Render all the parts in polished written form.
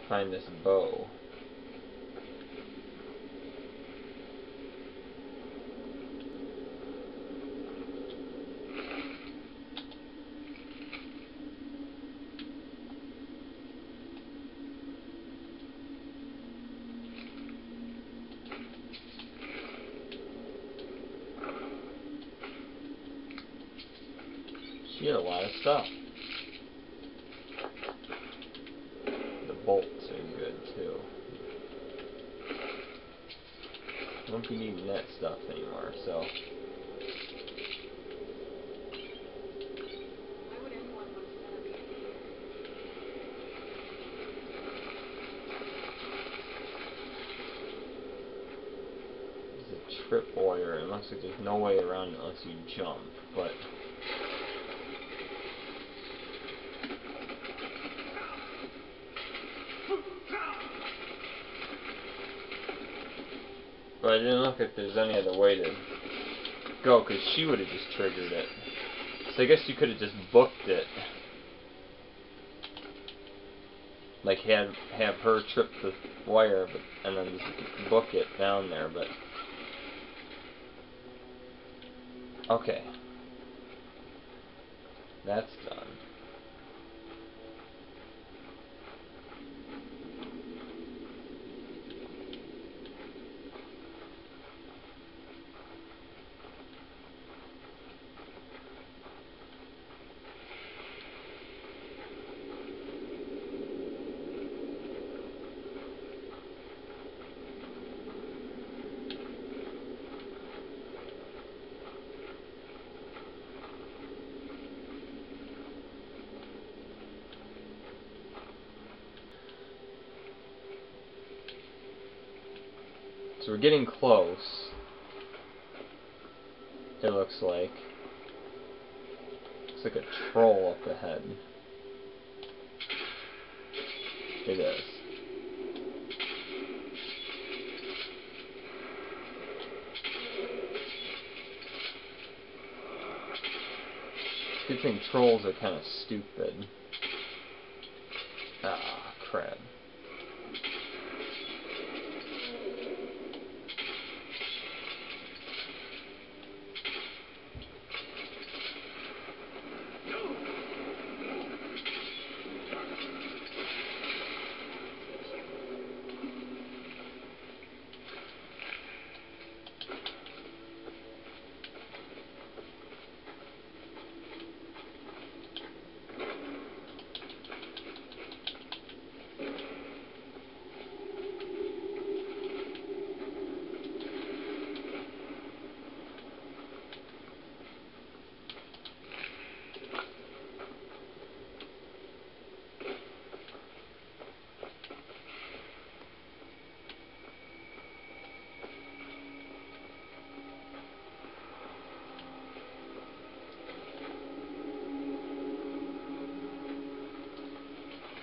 find this bow. She had a lot of stuff. The bolts are good too. I won't be needing that stuff anymore, so. Why would anyone want to set up here? There's a tripwire. It looks like there's no way around it unless you jump, but. But I didn't look if there's any other way to go, because she would have just triggered it. So I guess you could have just booked it. Like, have her trip the wire, and then just book it down there, but... Okay. That's done. So we're getting close. It looks like. It's like a troll up ahead. It is. Good thing trolls are kind of stupid. Ah, crap.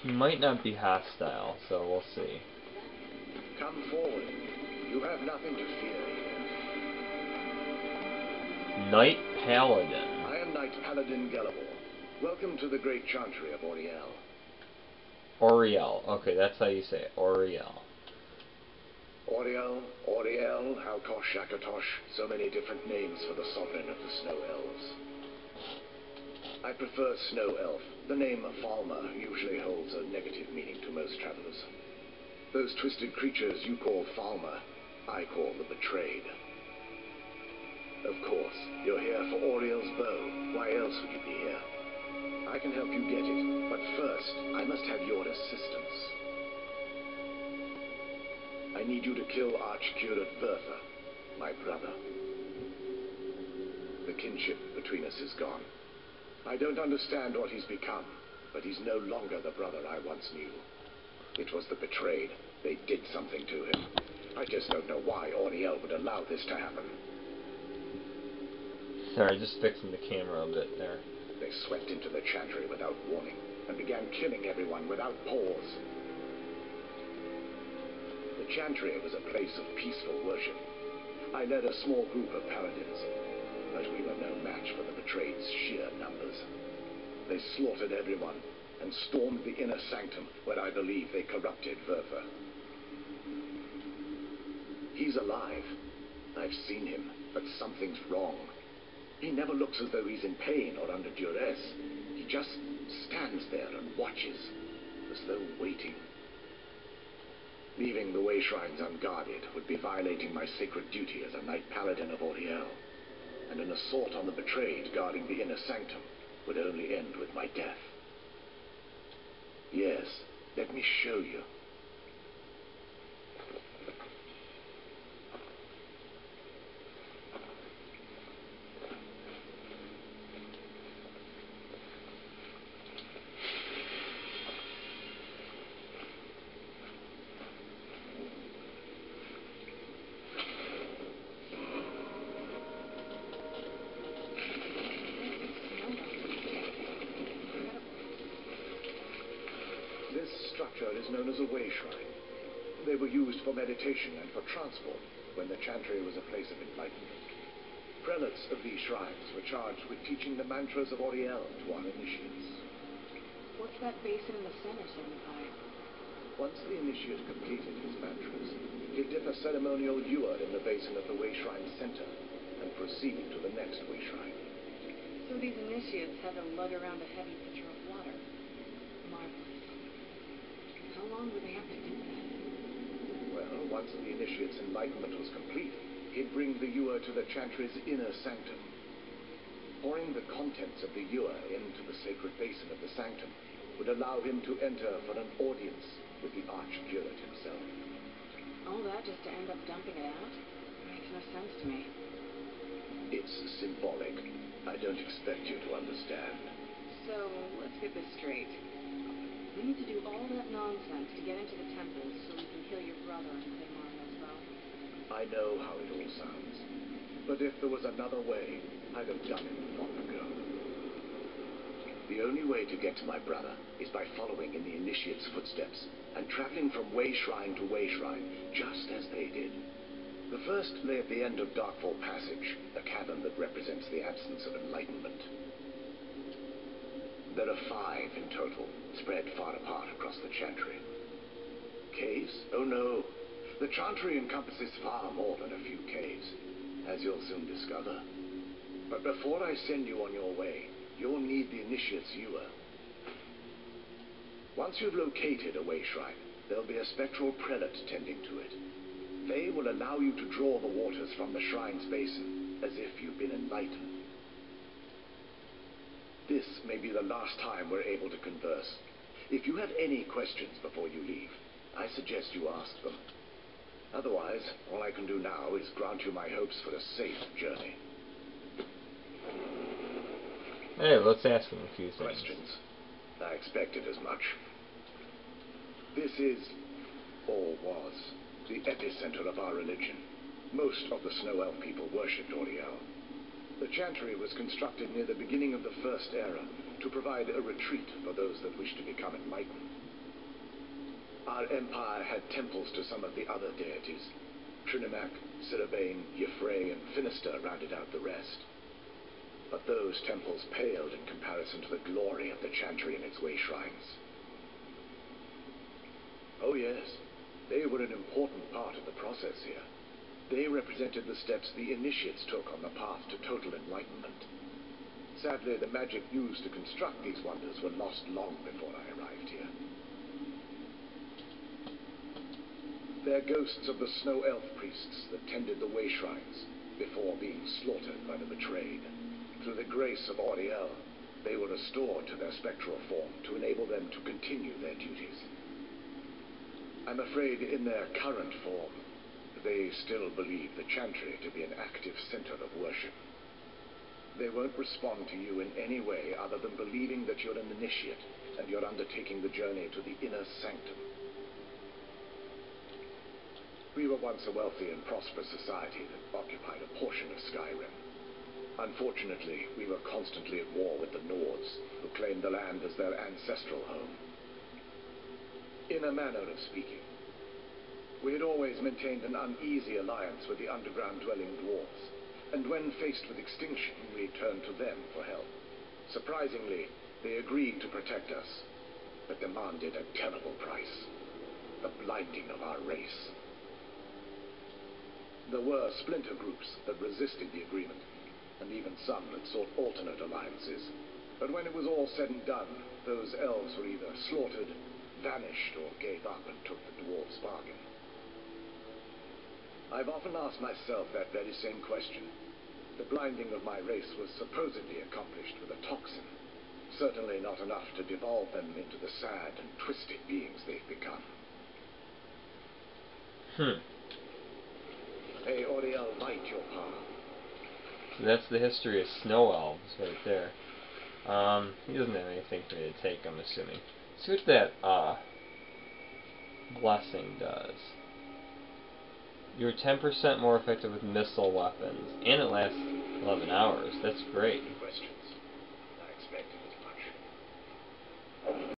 He might not be hostile, so we'll see. Come forward. You have nothing to fear here. Knight-Paladin. I am Knight-Paladin Gelebor. Welcome to the great chantry of Auriel. Auriel. Okay, that's how you say it. Auriel. Auriel, Halkosh, Akatosh, so many different names for the sovereign of the Snow Elves. I prefer Snow Elf. The name Falmer usually holds a negative meaning to most travelers. Those twisted creatures you call Falmer, I call the Betrayed. Of course, you're here for Auriel's bow. Why else would you be here? I can help you get it, but first, I must have your assistance. I need you to kill Archcurate Vertha, my brother. The kinship between us is gone. I don't understand what he's become, but he's no longer the brother I once knew. It was the Betrayed. They did something to him. I just don't know why Auriel would allow this to happen. Sorry, just fixing the camera a bit there. They swept into the chantry without warning, and began killing everyone without pause. The chantry was a place of peaceful worship. I led a small group of paladins, but we were no match for the Betrayed's sheer numbers. They slaughtered everyone, and stormed the inner sanctum where I believe they corrupted Verva. He's alive. I've seen him, but something's wrong. He never looks as though he's in pain or under duress. He just stands there and watches, as though waiting. Leaving the wayshrines unguarded would be violating my sacred duty as a Knight-Paladin of Auriel, and an assault on the betrayed guarding the inner sanctum would only end with my death. Yes, let me show you. This structure is known as a wayshrine. They were used for meditation and for transport when the chantry was a place of enlightenment. Prelates of these shrines were charged with teaching the mantras of Auriel to our initiates. What's that basin in the center, Senpai? Once the initiate completed his mantras, he'd dip a ceremonial ewer in the basin of the wayshrine's center and proceed to the next wayshrine. So these initiates had to lug around a heavy pitcher of water. Marvelous. How long would they have to do that? Well, once the initiate's enlightenment was complete, he'd bring the ewer to the chantry's inner sanctum. Pouring the contents of the ewer into the sacred basin of the sanctum would allow him to enter for an audience with the archcurate himself. All that just to end up dumping it out? Makes no sense to me. It's symbolic. I don't expect you to understand. So, let's get this straight. We need to do all that nonsense to get into the temples so we can kill your brother and save Auriel's bow. I know how it all sounds. But if there was another way, I'd have done it long ago. The only way to get to my brother is by following in the initiate's footsteps and traveling from wayshrine to wayshrine, just as they did. The first lay at the end of Darkfall Passage, a cavern that represents the absence of enlightenment. There are 5 in total, spread far apart across the chantry. Caves? Oh no. The chantry encompasses far more than a few caves, as you'll soon discover. But before I send you on your way, you'll need the initiate's ewer. Once you've located a wayshrine, there'll be a spectral prelate tending to it. They will allow you to draw the waters from the shrine's basin, as if you've been enlightened. This may be the last time we're able to converse. If you have any questions before you leave, I suggest you ask them. Otherwise, all I can do now is grant you my hopes for a safe journey. Hey, let's ask him a few things. Questions? I expected as much. This is, or was, the epicenter of our religion. Most of the Snow Elf people worshipped Auriel. The chantry was constructed near the beginning of the First Era to provide a retreat for those that wished to become enlightened. Our empire had temples to some of the other deities. Trinimac, Sirabane, Yefre, and Finister rounded out the rest. But those temples paled in comparison to the glory of the chantry and its wayshrines. Oh yes, they were an important part of the process here. They represented the steps the initiates took on the path to total enlightenment. Sadly, the magic used to construct these wonders were lost long before I arrived here. They're ghosts of the Snow Elf priests that tended the wayshrines before being slaughtered by the betrayed. Through the grace of Auriel, they were restored to their spectral form to enable them to continue their duties. I'm afraid in their current form, they still believe the chantry to be an active center of worship. They won't respond to you in any way other than believing that you're an initiate and you're undertaking the journey to the inner sanctum. We were once a wealthy and prosperous society that occupied a portion of Skyrim. Unfortunately, we were constantly at war with the Nords, who claimed the land as their ancestral home. In a manner of speaking, we had always maintained an uneasy alliance with the underground-dwelling dwarves, and when faced with extinction, we turned to them for help. Surprisingly, they agreed to protect us, but demanded a terrible price: the blinding of our race. There were splinter groups that resisted the agreement, and even some that sought alternate alliances. But when it was all said and done, those elves were either slaughtered, vanished, or gave up and took the dwarves' bargain. I've often asked myself that very same question. The blinding of my race was supposedly accomplished with a toxin. Certainly not enough to devolve them into the sad and twisted beings they've become. May Auriel light your path. So that's the history of snow elves right there. He doesn't have anything for me to take, I'm assuming. See what that, blessing does. You're 10% more effective with missile weapons, and it lasts 11 hours. That's great.